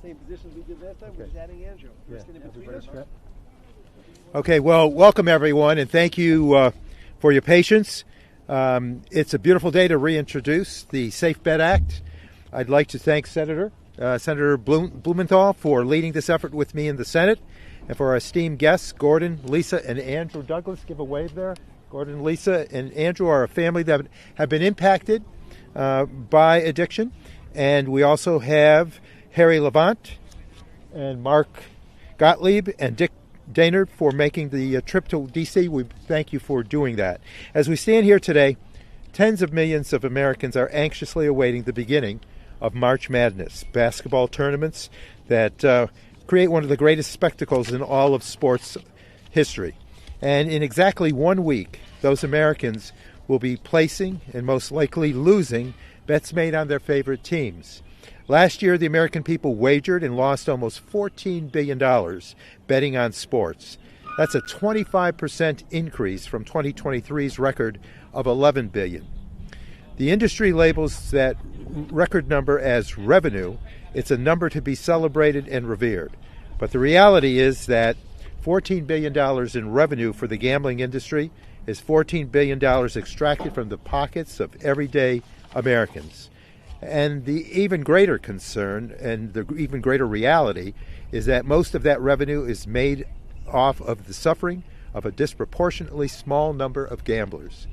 same positions we did last time. We're just adding Andrew. Okay, well, welcome everyone, and thank you for your patience. It's a beautiful day to reintroduce the Safe Bet Act. I'd like to thank Senator Blumenthal for leading this effort with me in the Senate, and for our esteemed guests, Gordon, Lisa, and Andrew Douglas. Give a wave there. Gordon, Lisa, and Andrew are a family that have been impacted by addiction. And we also have Harry Levant and Mark Gottlieb and Dick Daynard for making the trip to D.C. We thank you for doing that. As we stand here today, tens of millions of Americans are anxiously awaiting the beginning of March Madness, basketball tournaments that create one of the greatest spectacles in all of sports history. And in exactly 1 week, those Americans will be placing and most likely losing bets made on their favorite teams. Last year, the American people wagered and lost almost $14 billion betting on sports. That's a 25% increase from 2023's record of $11 billion. The industry labels that record number as revenue. It's a number to be celebrated and revered. But the reality is that $14 billion in revenue for the gambling industry is $14 billion extracted from the pockets of everyday Americans. And the even greater concern and the even greater reality is that most of that revenue is made off of the suffering of a disproportionately small number of gamblers.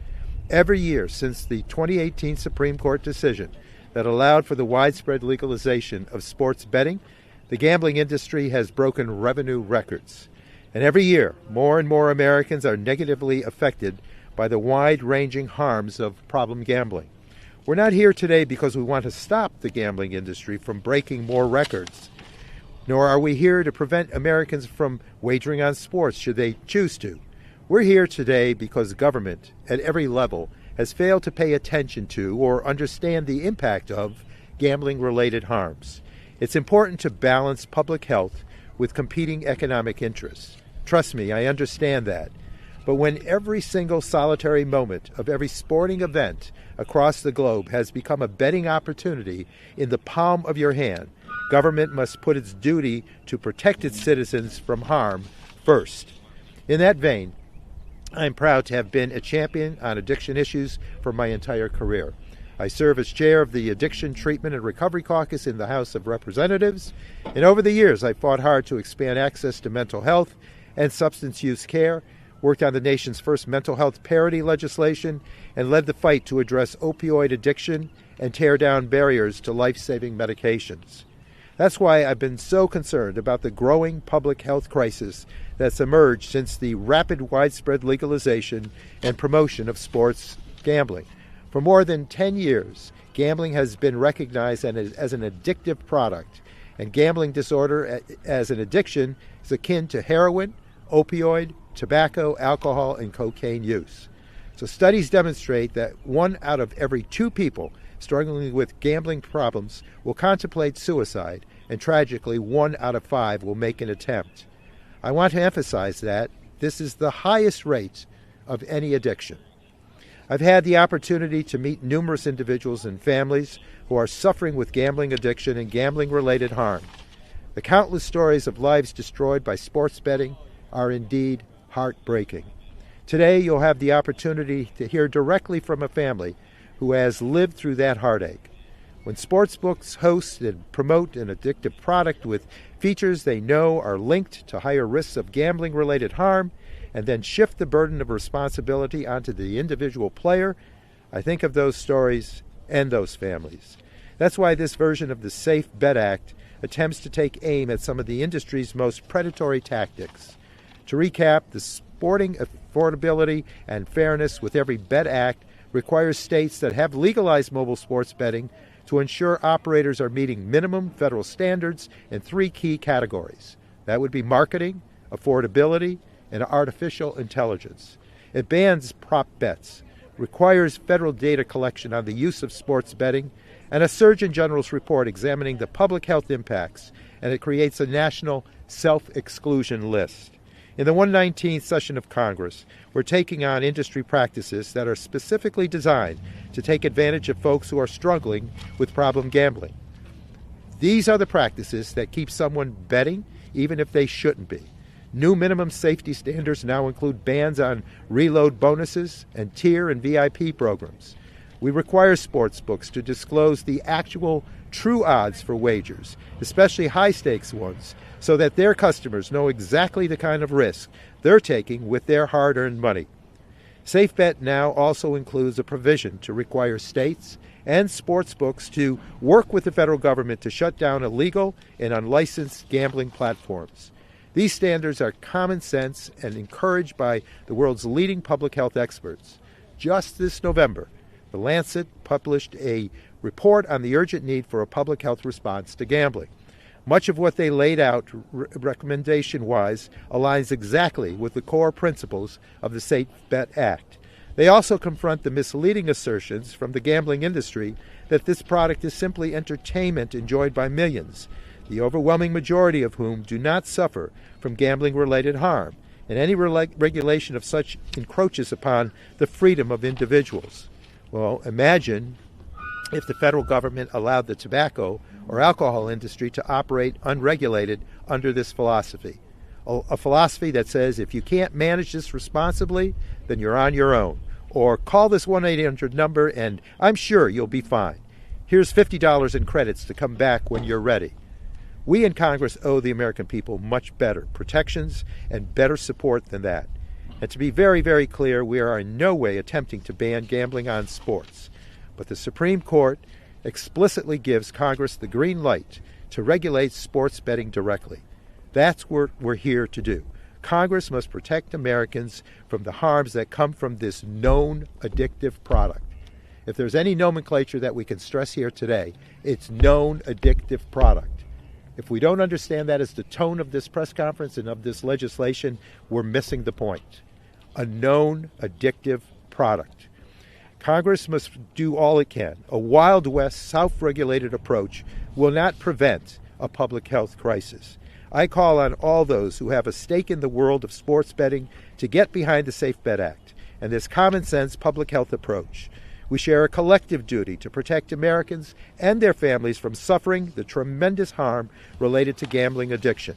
Every year since the 2018 Supreme Court decision that allowed for the widespread legalization of sports betting, the gambling industry has broken revenue records. And every year, more and more Americans are negatively affected by the wide-ranging harms of problem gambling. We're not here today because we want to stop the gambling industry from breaking more records, nor are we here to prevent Americans from wagering on sports should they choose to. We're here today because government at every level has failed to pay attention to or understand the impact of gambling-related harms. It's important to balance public health with competing economic interests. Trust me, I understand that. But when every single solitary moment of every sporting event across the globe has become a betting opportunity in the palm of your hand, government must put its duty to protect its citizens from harm first. In that vein, I'm proud to have been a champion on addiction issues for my entire career. I serve as chair of the Addiction Treatment and Recovery Caucus in the House of Representatives, and over the years I fought hard to expand access to mental health and substance use care, worked on the nation's first mental health parity legislation, and led the fight to address opioid addiction and tear down barriers to life-saving medications. That's why I've been so concerned about the growing public health crisis that's emerged since the rapid widespread legalization and promotion of sports gambling. For more than 10 years, gambling has been recognized as an addictive product, and gambling disorder as an addiction is akin to heroin, opioid, tobacco, alcohol, and cocaine use. So studies demonstrate that 1 out of every 2 people struggling with gambling problems will contemplate suicide, and tragically 1 out of 5 will make an attempt. I want to emphasize that this is the highest rate of any addiction. I've had the opportunity to meet numerous individuals and families who are suffering with gambling addiction and gambling-related harm. The countless stories of lives destroyed by sports betting are indeed heartbreaking. Today, you'll have the opportunity to hear directly from a family who has lived through that heartache. When sportsbooks host and promote an addictive product with features they know are linked to higher risks of gambling-related harm, and then shift the burden of responsibility onto the individual player, I think of those stories and those families. That's why this version of the Safe Bet Act attempts to take aim at some of the industry's most predatory tactics. To recap, the sporting affordability and fairness with every bet act requires states that have legalized mobile sports betting to ensure operators are meeting minimum federal standards in 3 key categories. That would be marketing, affordability, and artificial intelligence. It bans prop bets, requires federal data collection on the use of sports betting, and a Surgeon General's report examining the public health impacts, and it creates a national self-exclusion list. In the 119th session of Congress, we're taking on industry practices that are specifically designed to take advantage of folks who are struggling with problem gambling. These are the practices that keep someone betting even if they shouldn't be. New minimum safety standards now include bans on reload bonuses and tier and VIP programs. We require sports books to disclose the actual true odds for wagers, especially high-stakes ones, so that their customers know exactly the kind of risk they're taking with their hard-earned money. SafeBet now also includes a provision to require states and sports books to work with the federal government to shut down illegal and unlicensed gambling platforms. These standards are common sense and encouraged by the world's leading public health experts. Just this November, The Lancet published a report on the urgent need for a public health response to gambling. Much of what they laid out recommendation-wise aligns exactly with the core principles of the SafeBet Act. They also confront the misleading assertions from the gambling industry that this product is simply entertainment enjoyed by millions, the overwhelming majority of whom do not suffer from gambling-related harm, and any regulation of such encroaches upon the freedom of individuals. Well, imagine if the federal government allowed the tobacco or alcohol industry to operate unregulated under this philosophy. A philosophy that says if you can't manage this responsibly, then you're on your own. Or call this 1-800 number and I'm sure you'll be fine. Here's $50 in credits to come back when you're ready. We in Congress owe the American people much better protections and better support than that. And to be very, very clear, we are in no way attempting to ban gambling on sports. But the Supreme Court explicitly gives Congress the green light to regulate sports betting directly. That's what we're here to do. Congress must protect Americans from the harms that come from this known addictive product. If there's any nomenclature that we can stress here today, it's known addictive product. If we don't understand that as the tone of this press conference and of this legislation, we're missing the point. A known addictive product. Congress must do all it can. A Wild West, self-regulated approach will not prevent a public health crisis. I call on all those who have a stake in the world of sports betting to get behind the SafeBet Act and this common-sense public health approach. We share a collective duty to protect Americans and their families from suffering the tremendous harm related to gambling addiction.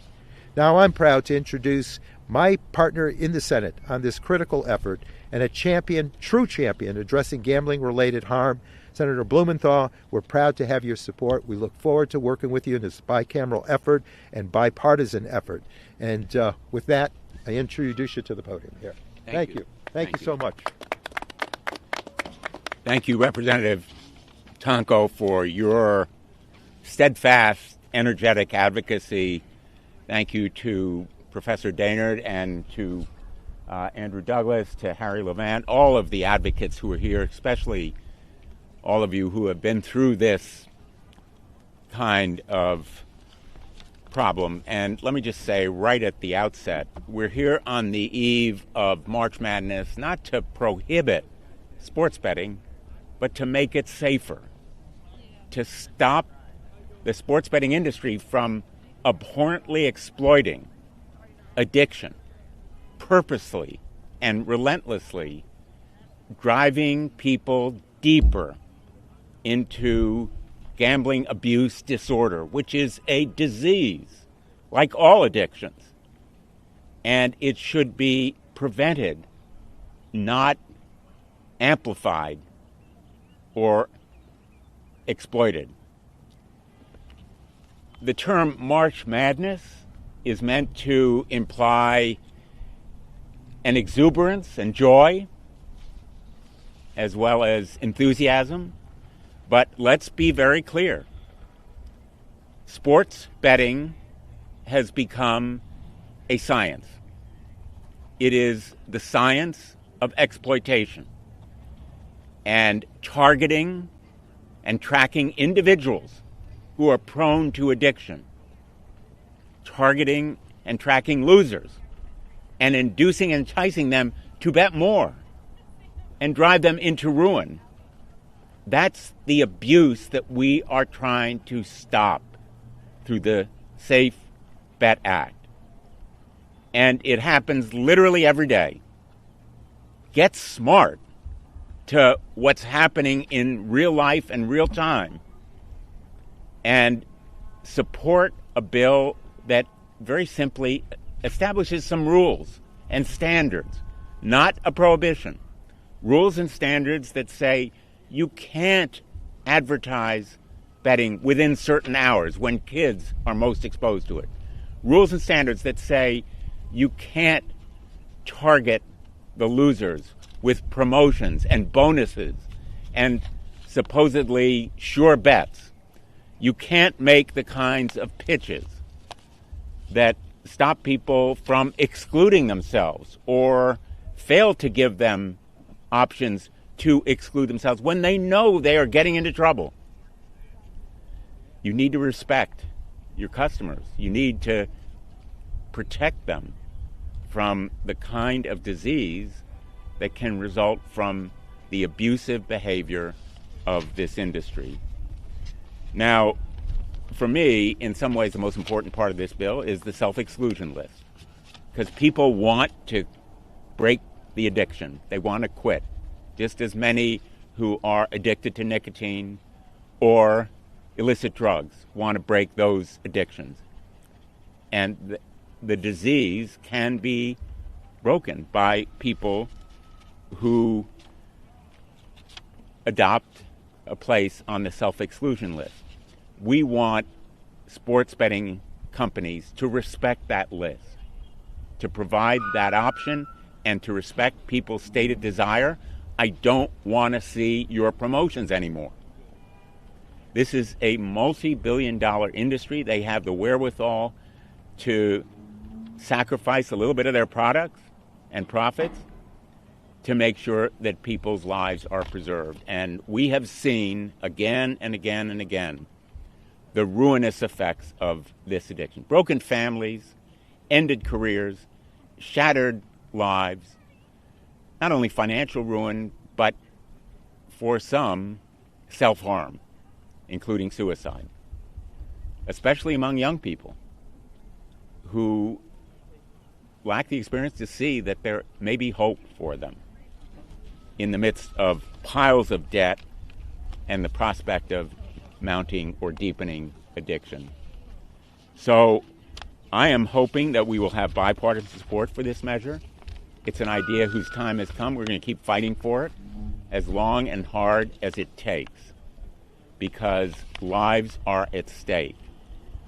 Now I'm proud to introduce my partner in the Senate on this critical effort and a champion, true champion, addressing gambling-related harm, Senator Blumenthal. We're proud to have your support. We look forward to working with you in this bicameral effort and bipartisan effort. And with that, I introduce you to the podium here. Thank you. Thank you so much. Thank you, Representative Tonko, for your steadfast, energetic advocacy. Thank you to Professor Daynard and to Andrew Douglas, to Harry Levant, all of the advocates who are here, especially all of you who have been through this kind of problem. And let me just say right at the outset, we're here on the eve of March Madness, not to prohibit sports betting, but to make it safer, to stop the sports betting industry from abhorrently exploiting addiction, purposely and relentlessly driving people deeper into gambling abuse disorder, which is a disease like all addictions. And it should be prevented, not amplified or exploited. The term March Madness is meant to imply an exuberance and joy, as well as enthusiasm. But let's be very clear. Sports betting has become a science. It is the science of exploitation and targeting and tracking individuals who are prone to addiction, targeting and tracking losers, and inducing and enticing them to bet more and drive them into ruin. That's the abuse that we are trying to stop through the Safe Bet Act. And it happens literally every day. Get smart to what's happening in real life and real time, and support a bill that very simply establishes some rules and standards, not a prohibition. Rules and standards that say you can't advertise betting within certain hours when kids are most exposed to it. Rules and standards that say you can't target the losers with promotions and bonuses and supposedly sure bets. You can't make the kinds of pitches that stop people from excluding themselves or fail to give them options to exclude themselves when they know they are getting into trouble. You need to respect your customers. You need to protect them from the kind of disease that can result from the abusive behavior of this industry. Now, for me, in some ways, the most important part of this bill is the self-exclusion list, because people want to break the addiction. They want to quit, just as many who are addicted to nicotine or illicit drugs want to break those addictions. And the disease can be broken by people who adopt a place on the self-exclusion list. We want sports betting companies to respect that list, to provide that option, and to respect people's stated desire. I don't want to see your promotions anymore. This is a multi-billion-dollar industry. They have the wherewithal to sacrifice a little bit of their products and profits to make sure that people's lives are preserved. And we have seen again and again and again the ruinous effects of this addiction. Broken families, ended careers, shattered lives, not only financial ruin, but for some, self-harm, including suicide, especially among young people who lack the experience to see that there may be hope for them in the midst of piles of debt and the prospect of mounting or deepening addiction. So I am hoping that we will have bipartisan support for this measure. It's an idea whose time has come. We're going to keep fighting for it as long and hard as it takes, because lives are at stake.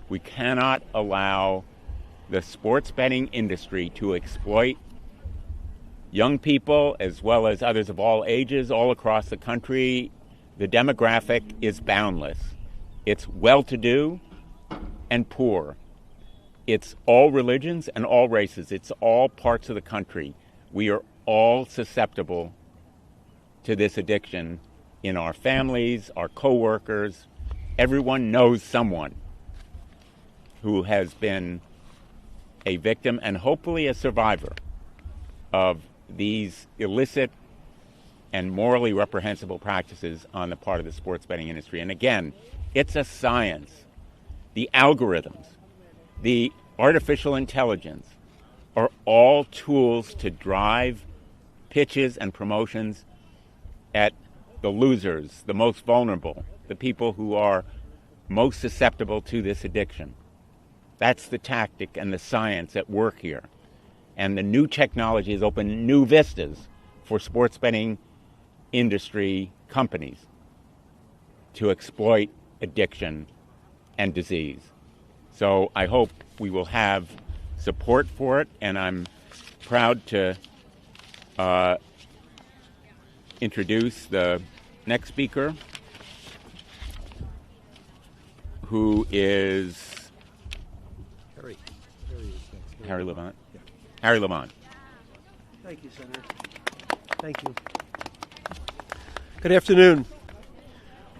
We cannot allow the sports betting industry to exploit young people as well as others of all ages all across the country. The demographic is boundless. It's well-to-do and poor. It's all religions and all races. It's all parts of the country. We are all susceptible to this addiction in our families, our coworkers. Everyone knows someone who has been a victim and hopefully a survivor of these illicit and morally reprehensible practices on the part of the sports betting industry. And again, it's a science. The algorithms, the artificial intelligence are all tools to drive pitches and promotions at the losers, the most vulnerable, the people who are most susceptible to this addiction. That's the tactic and the science at work here. And the new technology has opened new vistas for sports betting industry companies to exploit addiction and disease. So I hope we will have support for it, and I'm proud to introduce the next speaker, who is Harry Levant. Yeah. Harry Levant. Thank you, Senator. Thank you. Good afternoon.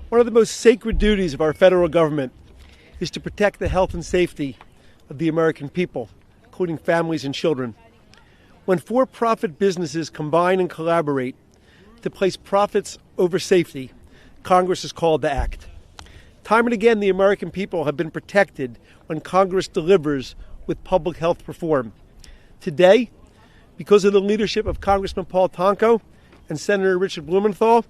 One of the most sacred duties of our federal government is to protect the health and safety of the American people, including families and children. When for-profit businesses combine and collaborate to place profits over safety, Congress is called to act. Time and again, the American people have been protected when Congress delivers with public health reform. Today, because of the leadership of Congressman Paul Tonko and Senator Richard Blumenthal,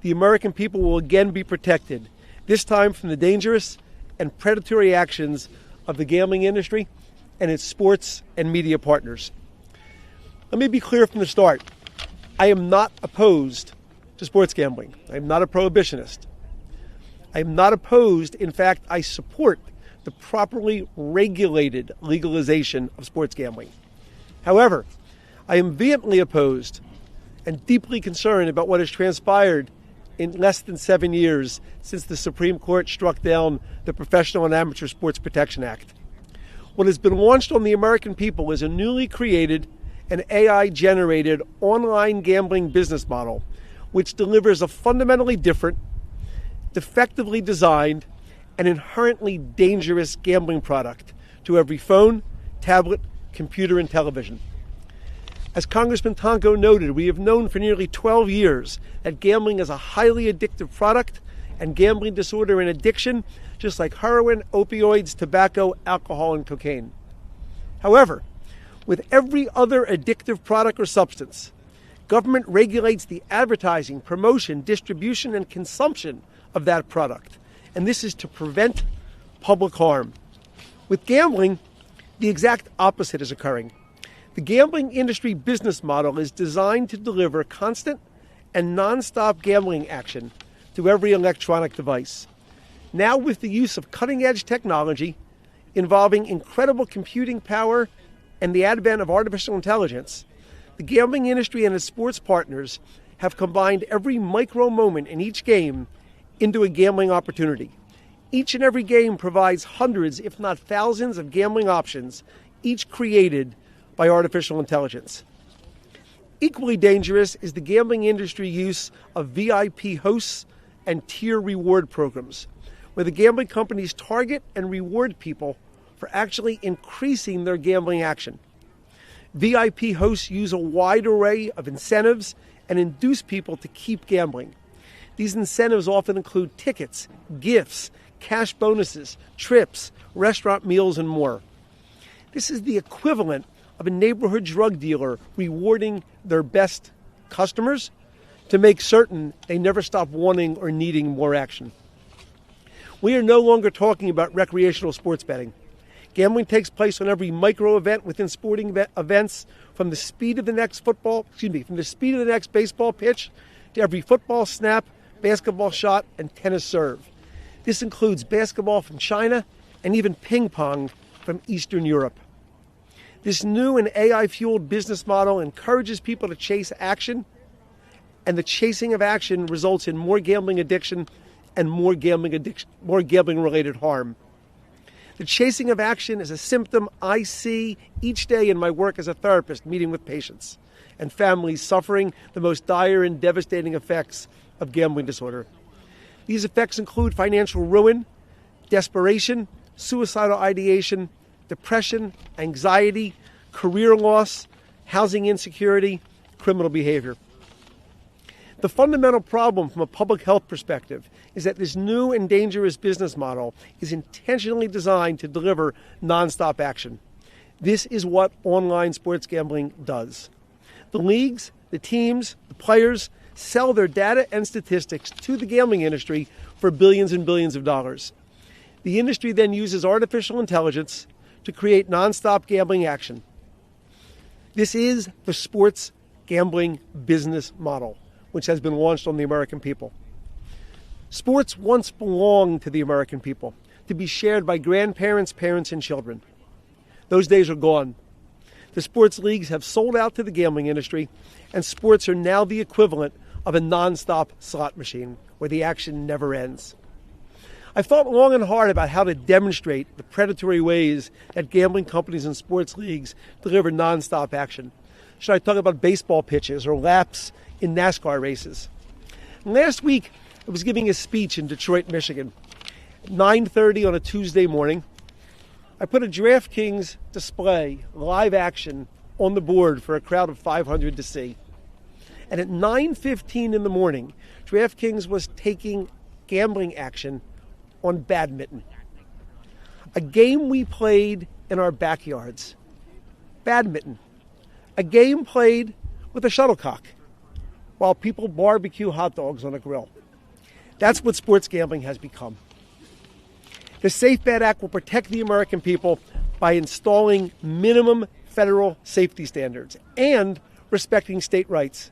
the American people will again be protected, this time from the dangerous and predatory actions of the gambling industry and its sports and media partners. Let me be clear from the start. I am not opposed to sports gambling. I am not a prohibitionist. I am not opposed. In fact, I support the properly regulated legalization of sports gambling. However, I am vehemently opposed and deeply concerned about what has transpired in less than 7 years since the Supreme Court struck down the Professional and Amateur Sports Protection Act. What has been launched on the American people is a newly created and AI-generated online gambling business model, which delivers a fundamentally different, defectively designed, and inherently dangerous gambling product to every phone, tablet, computer, and television. As Congressman Tonko noted, we have known for nearly 12 years that gambling is a highly addictive product, and gambling disorder and addiction, just like heroin, opioids, tobacco, alcohol, and cocaine. However, with every other addictive product or substance, government regulates the advertising, promotion, distribution, and consumption of that product, and this is to prevent public harm. With gambling, the exact opposite is occurring. The gambling industry business model is designed to deliver constant and non-stop gambling action to every electronic device. Now, with the use of cutting-edge technology involving incredible computing power and the advent of artificial intelligence, the gambling industry and its sports partners have combined every micro moment in each game into a gambling opportunity. Each and every game provides hundreds, if not thousands, of gambling options, each created by artificial intelligence. Equally dangerous is the gambling industry use of VIP hosts and tier reward programs, where the gambling companies target and reward people for actually increasing their gambling action. VIP hosts use a wide array of incentives and induce people to keep gambling. These incentives often include tickets, gifts, cash bonuses, trips, restaurant meals, and more. This is the equivalent of a neighborhood drug dealer rewarding their best customers to make certain they never stop wanting or needing more action. We are no longer talking about recreational sports betting. Gambling takes place on every micro event within sporting events, from the speed of the next baseball pitch to every football snap, basketball shot, and tennis serve. This includes basketball from China and even ping pong from Eastern Europe. This new and AI-fueled business model encourages people to chase action, and the chasing of action results in more gambling addiction and more gambling-related harm. The chasing of action is a symptom I see each day in my work as a therapist, meeting with patients and families suffering the most dire and devastating effects of gambling disorder. These effects include financial ruin, desperation, suicidal ideation, depression, anxiety, career loss, housing insecurity, criminal behavior. The fundamental problem from a public health perspective is that this new and dangerous business model is intentionally designed to deliver nonstop action. This is what online sports gambling does. The leagues, the teams, the players sell their data and statistics to the gambling industry for billions and billions of dollars. The industry then uses artificial intelligence to create nonstop gambling action. This is the sports gambling business model, which has been launched on the American people. Sports once belonged to the American people, to be shared by grandparents, parents, and children. Those days are gone. The sports leagues have sold out to the gambling industry, and sports are now the equivalent of a nonstop slot machine where the action never ends. I've thought long and hard about how to demonstrate the predatory ways that gambling companies and sports leagues deliver nonstop action. Should I talk about baseball pitches or laps in NASCAR races? Last week, I was giving a speech in Detroit, Michigan. At 9:30 on a Tuesday morning, I put a DraftKings display, live action, on the board for a crowd of 500 to see. And at 9:15 in the morning, DraftKings was taking gambling action on badminton, a game we played in our backyards. Badminton, a game played with a shuttlecock while people barbecue hot dogs on a grill. That's what sports gambling has become. The Safe Bet Act will protect the American people by installing minimum federal safety standards and respecting state rights.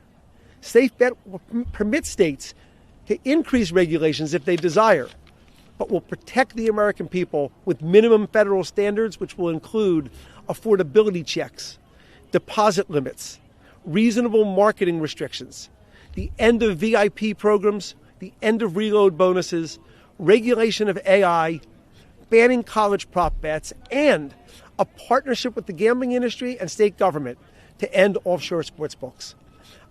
Safe Bet will permit states to increase regulations if they desire, but will protect the American people with minimum federal standards, which will include affordability checks, deposit limits, reasonable marketing restrictions, the end of VIP programs, the end of reload bonuses, regulation of AI, banning college prop bets, and a partnership with the gambling industry and state government to end offshore sports books.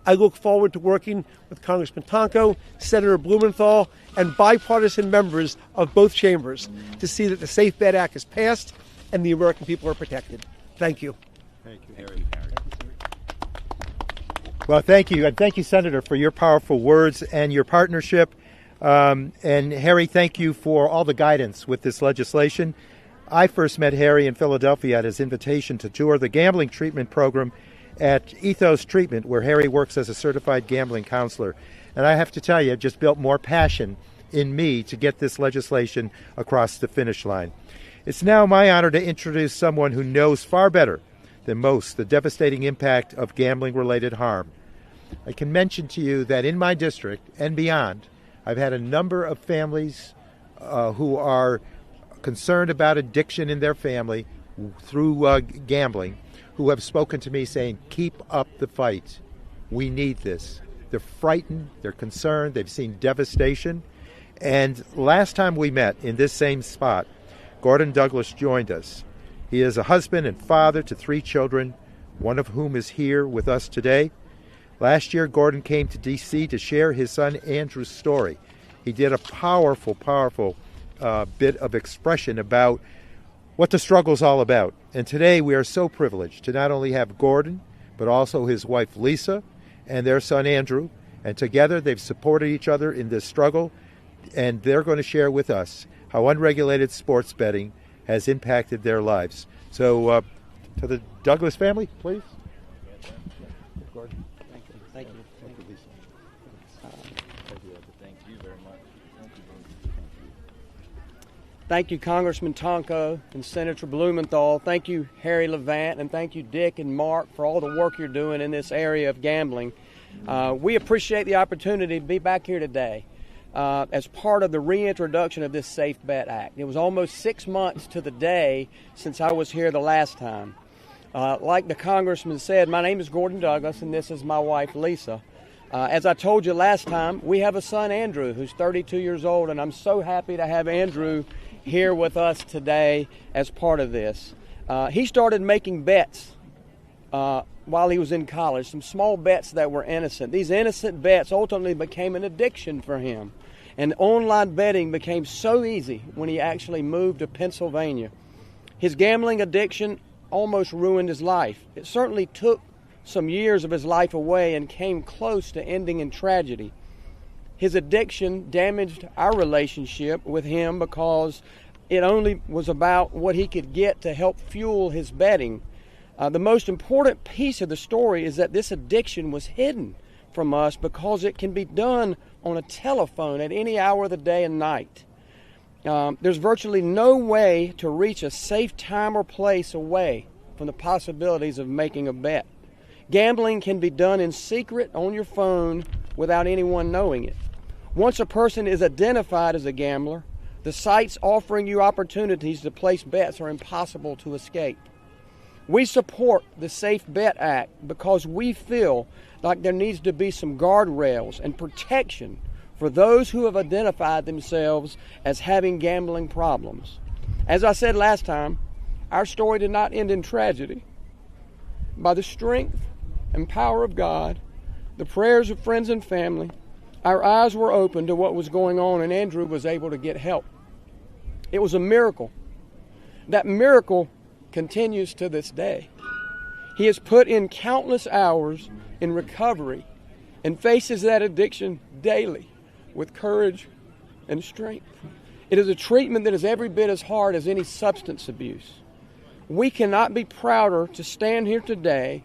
I look forward to working with Congressman Tonko, Senator Blumenthal, and bipartisan members of both chambers to see that the Safe Bet Act is passed and the American people are protected. Thank you. Thank you, Harry. Well, thank you. And thank you, Senator, for your powerful words and your partnership. And Harry, thank you for all the guidance with this legislation. I first met Harry in Philadelphia at his invitation to tour the gambling treatment program at Ethos Treatment, where Harry works as a certified gambling counselor. And I have to tell you, it just built more passion in me to get this legislation across the finish line. It's now my honor to introduce someone who knows far better than most the devastating impact of gambling-related harm. I can mention to you that in my district and beyond, I've had a number of families who are concerned about addiction in their family through gambling, who have spoken to me saying, keep up the fight. We need this. They're frightened, they're concerned, they've seen devastation. And last time we met in this same spot, Gordon Douglas joined us. He is a husband and father to 3 children, one of whom is here with us today. Last year, Gordon came to D.C. to share his son Andrew's story. He did a powerful bit of expression about what the struggle's all about. And today we are so privileged to not only have Gordon, but also his wife Lisa and their son Andrew. And together they've supported each other in this struggle. And they're going to share with us how unregulated sports betting has impacted their lives. So to the Douglas family, please. Gordon. Thank you. Thank you. Thank you, Lisa. Thank you very much. Thank you, Congressman Tonko and Senator Blumenthal. Thank you, Harry Levant, and thank you, Dick and Mark, for all the work you're doing in this area of gambling. We appreciate the opportunity to be back here today as part of the reintroduction of this Safe Bet Act. It was almost 6 months to the day since I was here the last time. Like the Congressman said, my name is Gordon Douglas, and this is my wife, Lisa. As I told you last time, we have a son, Andrew, who's 32 years old, and I'm so happy to have Andrew here with us today as part of this. He started making bets while he was in college, some small bets that were innocent. These innocent bets ultimately became an addiction for him. And online betting became so easy when he actually moved to Pennsylvania. His gambling addiction almost ruined his life. It certainly took some years of his life away and came close to ending in tragedy. His addiction damaged our relationship with him because it only was about what he could get to help fuel his betting. The most important piece of the story is that this addiction was hidden from us because it can be done on a telephone at any hour of the day and night. There's virtually no way to reach a safe time or place away from the possibilities of making a bet. Gambling can be done in secret on your phone without anyone knowing it. Once a person is identified as a gambler, the sites offering you opportunities to place bets are impossible to escape. We support the Safe Bet Act because we feel like there needs to be some guardrails and protection for those who have identified themselves as having gambling problems. As I said last time, our story did not end in tragedy. By the strength and power of God, the prayers of friends and family, our eyes were open to what was going on, and Andrew was able to get help. It was a miracle. That miracle continues to this day. He has put in countless hours in recovery and faces that addiction daily with courage and strength. It is a treatment that is every bit as hard as any substance abuse. We cannot be prouder to stand here today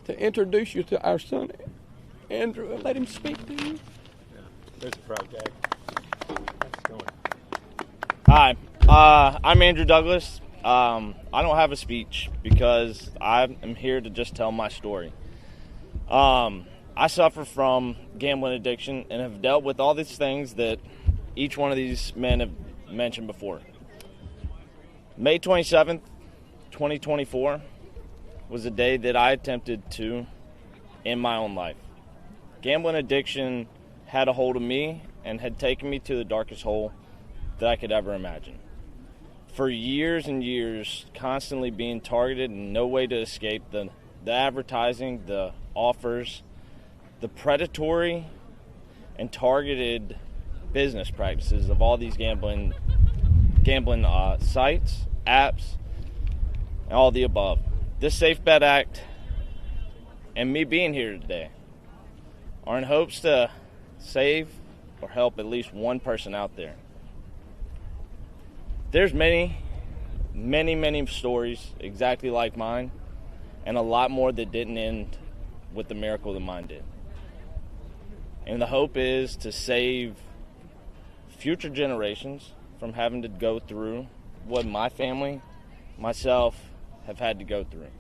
to introduce you to our son, Andrew, and let him speak to you. There's a proud guy. Hi, I'm Andrew Douglas. I don't have a speech because I am here to just tell my story. I suffer from gambling addiction and have dealt with all these things that each one of these men have mentioned before. May 27th, 2024 was the day that I attempted to end my own life. Gambling addiction had a hold of me and had taken me to the darkest hole that I could ever imagine. For years and years, constantly being targeted and no way to escape the advertising, the offers, the predatory and targeted business practices of all these gambling sites, apps, and all the above. This Safe Bet Act and me being here today are in hopes to save or help at least one person out there. There's many stories exactly like mine, and a lot more that didn't end with the miracle that mine did. And the hope is to save future generations from having to go through what my family, myself, have had to go through.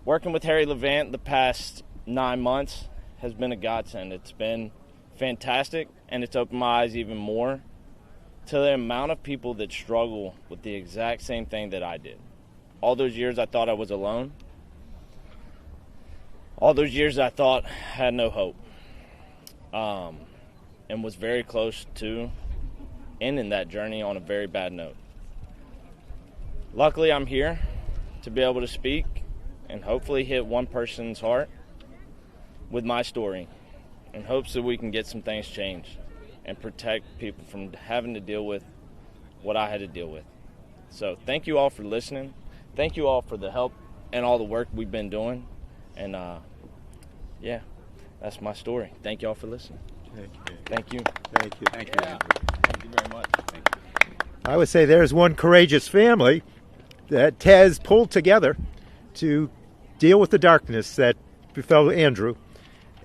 Working with Harry Levant the past 9 months has been a godsend. It's been fantastic, and it's opened my eyes even more to the amount of people that struggle with the exact same thing that I did. All those years I thought I was alone. All those years I thought I had no hope. And was very close to ending that journey on a very bad note. Luckily, I'm here to be able to speak and hopefully hit one person's heart with my story in hopes that we can get some things changed and protect people from having to deal with what I had to deal with. So thank you all for listening. Thank you all for the help and all the work we've been doing. And yeah, that's my story. Thank you all for listening. Thank you. Thank you. Thank you. Thank you, Andrew. Thank you very much. Thank you. I would say there's one courageous family that has pulled together to deal with the darkness that befell Andrew,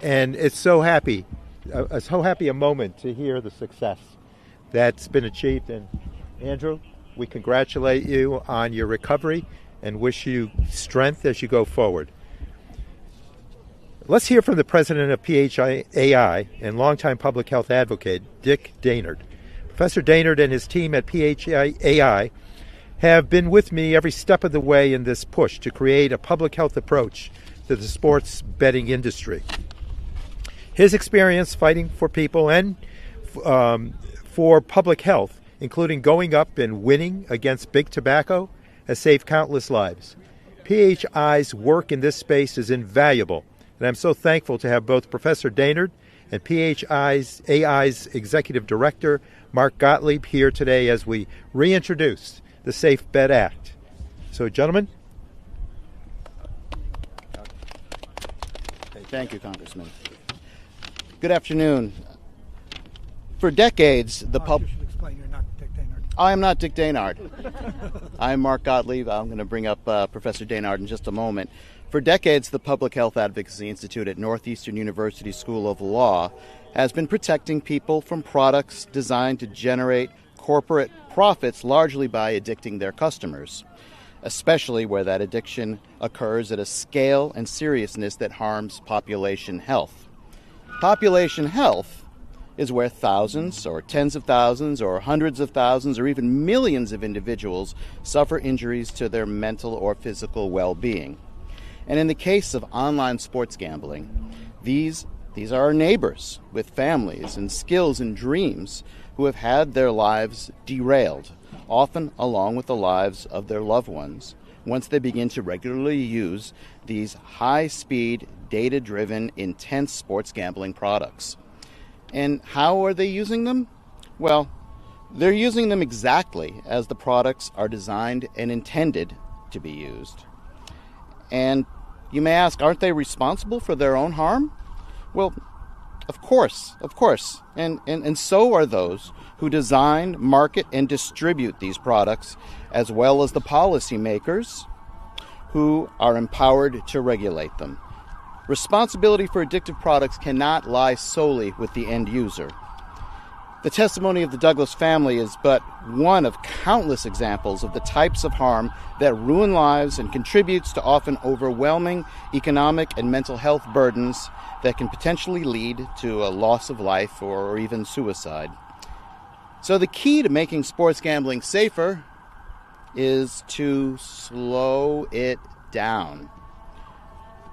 and it's so happy a moment to hear the success that's been achieved. And Andrew, we congratulate you on your recovery and wish you strength as you go forward. Let's hear from the president of PHAI and longtime public health advocate, Dick Daynard. Professor Daynard and his team at PHAI have been with me every step of the way in this push to create a public health approach to the sports betting industry. His experience fighting for people and for public health, including going up and winning against big tobacco, has saved countless lives. PHI's work in this space is invaluable, and I'm so thankful to have both Professor Daynard and PHI's Executive Director, Mark Gottlieb, here today as we reintroduce the Safe Bet Act. So, gentlemen. Thank you, Congressman. Good afternoon. For decades, the You should explain you're not Dick Daynard. I am not Dick Daynard. I'm Mark Gottlieb. I'm going to bring up Professor Daynard in just a moment. For decades, the Public Health Advocacy Institute at Northeastern University School of Law has been protecting people from products designed to generate corporate profits largely by addicting their customers, especially where that addiction occurs at a scale and seriousness that harms population health. Population health is where thousands or tens of thousands or hundreds of thousands or even millions of individuals suffer injuries to their mental or physical well-being. And in the case of online sports gambling, these are our neighbors with families and skills and dreams who have had their lives derailed, often along with the lives of their loved ones, once they begin to regularly use these high-speed, data-driven, intense sports gambling products. And how are they using them? Well, they're using them exactly as the products are designed and intended to be used. And you may ask, aren't they responsible for their own harm? Well, of course. And so are those who design, market, and distribute these products, as well as the policymakers who are empowered to regulate them. Responsibility for addictive products cannot lie solely with the end user. The testimony of the Douglas family is but one of countless examples of the types of harm that ruin lives and contributes to often overwhelming economic and mental health burdens that can potentially lead to a loss of life or even suicide. So the key to making sports gambling safer is to slow it down.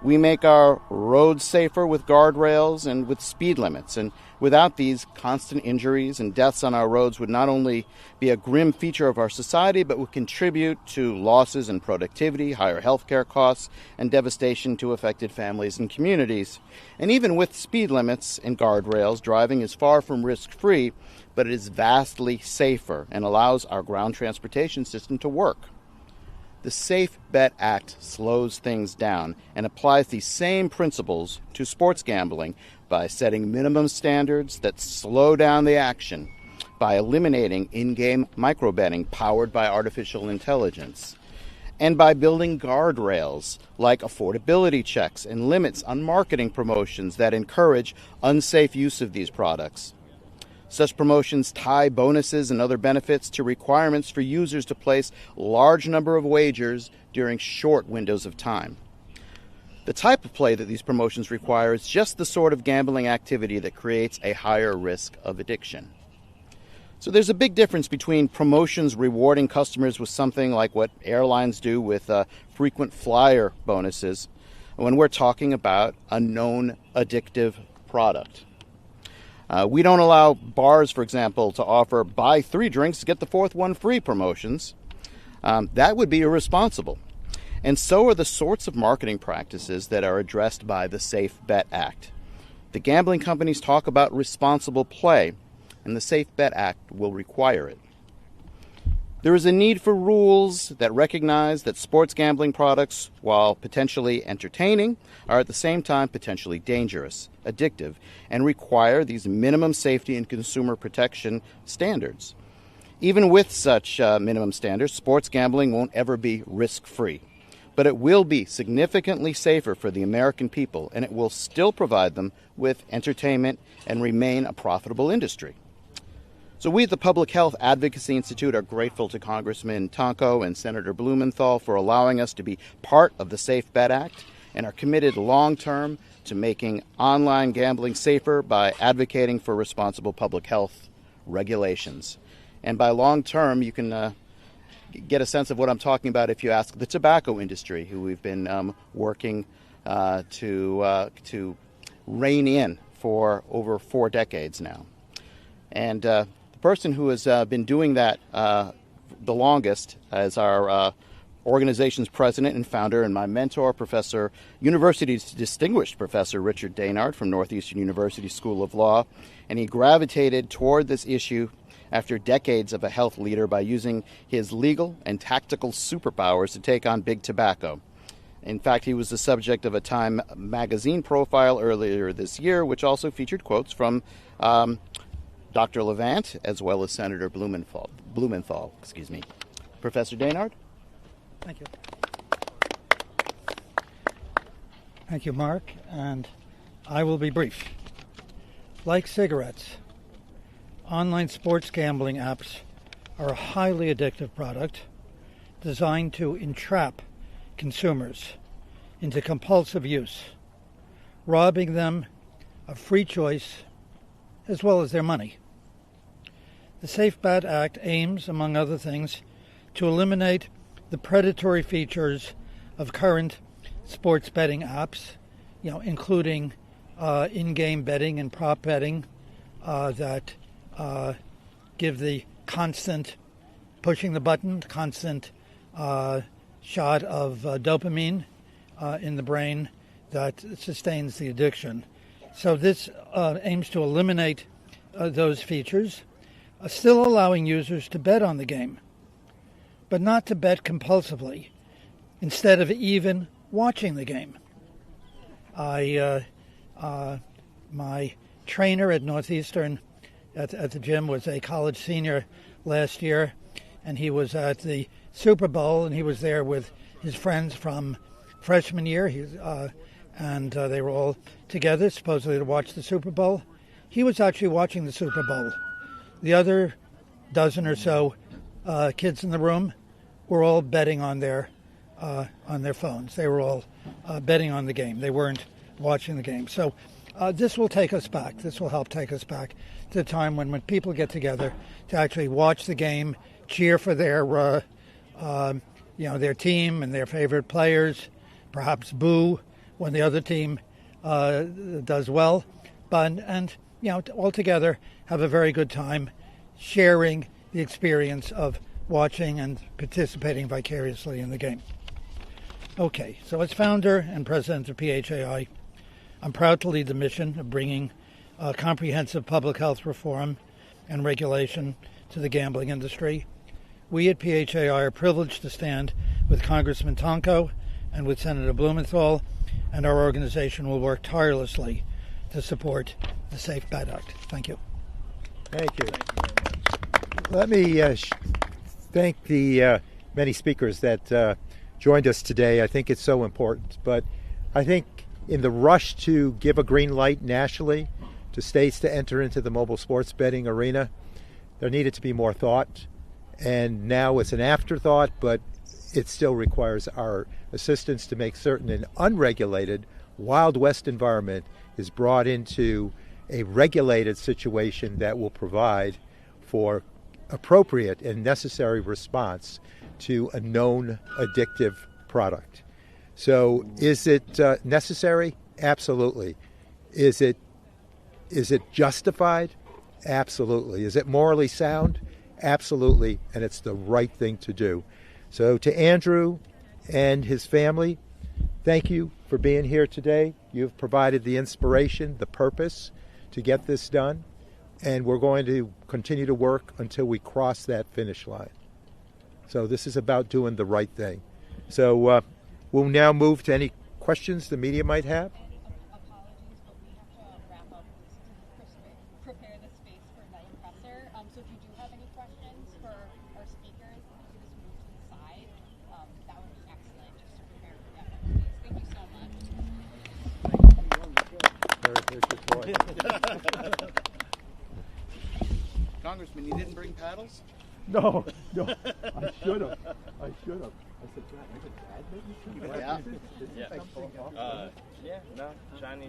We make our roads safer with guardrails and with speed limits, and without these, constant injuries and deaths on our roads would not only be a grim feature of our society, but would contribute to losses in productivity, higher healthcare costs, and devastation to affected families and communities. And even with speed limits and guardrails, driving is far from risk-free, but it is vastly safer and allows our ground transportation system to work. The Safe Bet Act slows things down and applies these same principles to sports gambling by setting minimum standards that slow down the action, by eliminating in-game microbetting powered by artificial intelligence, and by building guardrails like affordability checks and limits on marketing promotions that encourage unsafe use of these products. Such promotions tie bonuses and other benefits to requirements for users to place large number of wagers during short windows of time. The type of play that these promotions require is just the sort of gambling activity that creates a higher risk of addiction. So there's a big difference between promotions rewarding customers with something like what airlines do with frequent flyer bonuses when we're talking about a known addictive product. We don't allow bars, for example, to offer buy 3 drinks, get the 4th one free promotions. That would be irresponsible. And so are the sorts of marketing practices that are addressed by the Safe Bet Act. The gambling companies talk about responsible play, and the Safe Bet Act will require it. There is a need for rules that recognize that sports gambling products, while potentially entertaining, are at the same time potentially dangerous, addictive, and require these minimum safety and consumer protection standards. Even with such minimum standards, sports gambling won't ever be risk-free, but it will be significantly safer for the American people, and it will still provide them with entertainment and remain a profitable industry. So we at the Public Health Advocacy Institute are grateful to Congressman Tonko and Senator Blumenthal for allowing us to be part of the Safe Bet Act and are committed long-term to making online gambling safer by advocating for responsible public health regulations. And by long-term, you can get a sense of what I'm talking about if you ask the tobacco industry, who we've been working to rein in for over 4 decades now. And the person who has been doing that the longest as our organization's president and founder and my mentor, University's distinguished Professor Richard Daynard from Northeastern University School of Law, and he gravitated toward this issue after decades of a health leader by using his legal and tactical superpowers to take on big tobacco. In fact, he was the subject of a Time magazine profile earlier this year, which also featured quotes from Dr. Levant as well as Senator Blumenthal. Professor Daynard? Thank you. Thank you, Mark, and I will be brief. Like cigarettes, online sports gambling apps are a highly addictive product designed to entrap consumers into compulsive use, robbing them of free choice as well as their money. The Safe Bet Act aims, among other things, to eliminate the predatory features of current sports betting apps, including in-game betting and prop betting that give the constant pushing the button, constant shot of dopamine in the brain that sustains the addiction. So this aims to eliminate those features, still allowing users to bet on the game, but not to bet compulsively, instead of even watching the game. My trainer at Northeastern at the gym was a college senior last year, and he was at the Super Bowl, and he was there with his friends from freshman year, and they were all together, supposedly to watch the Super Bowl. He was actually watching the Super Bowl The other dozen or so kids in the room were all betting on their phones. They were all betting on the game. They weren't watching the game. So this will take us back. This will help take us back to the time when people get together to actually watch the game, cheer for their team and their favorite players, perhaps boo when the other team does well, and all together have a very good time sharing the experience of watching and participating vicariously in the game. Okay, so as founder and president of PHAI, I'm proud to lead the mission of bringing comprehensive public health reform and regulation to the gambling industry. We at PHAI are privileged to stand with Congressman Tonko and with Senator Blumenthal, and our organization will work tirelessly to support the Safe Bet Act. Thank you. Thank you. Let me thank the many speakers that joined us today. I think it's so important. But I think in the rush to give a green light nationally to states to enter into the mobile sports betting arena, there needed to be more thought. And now it's an afterthought, but it still requires our assistance to make certain an unregulated Wild West environment is brought into a regulated situation that will provide for appropriate and necessary response to a known addictive product. So is it necessary? Absolutely. Is it justified? Absolutely. Is it morally sound? Absolutely. And it's the right thing to do. So to Andrew and his family, thank you for being here today. You've provided the inspiration, the purpose to get this done. And we're going to continue to work until we cross that finish line. So this is about doing the right thing. So we'll now move to any questions the media might have. Apologies, but we have to wrap up to prepare the space for the professor. So if you do have any questions for our speakers, if you could just move to the side, that would be excellent, just to prepare for that space. Thank you so much. Congressman, you didn't bring paddles? No, I should have. I said, Brad, I could add maybe? Yeah. No, Chinese.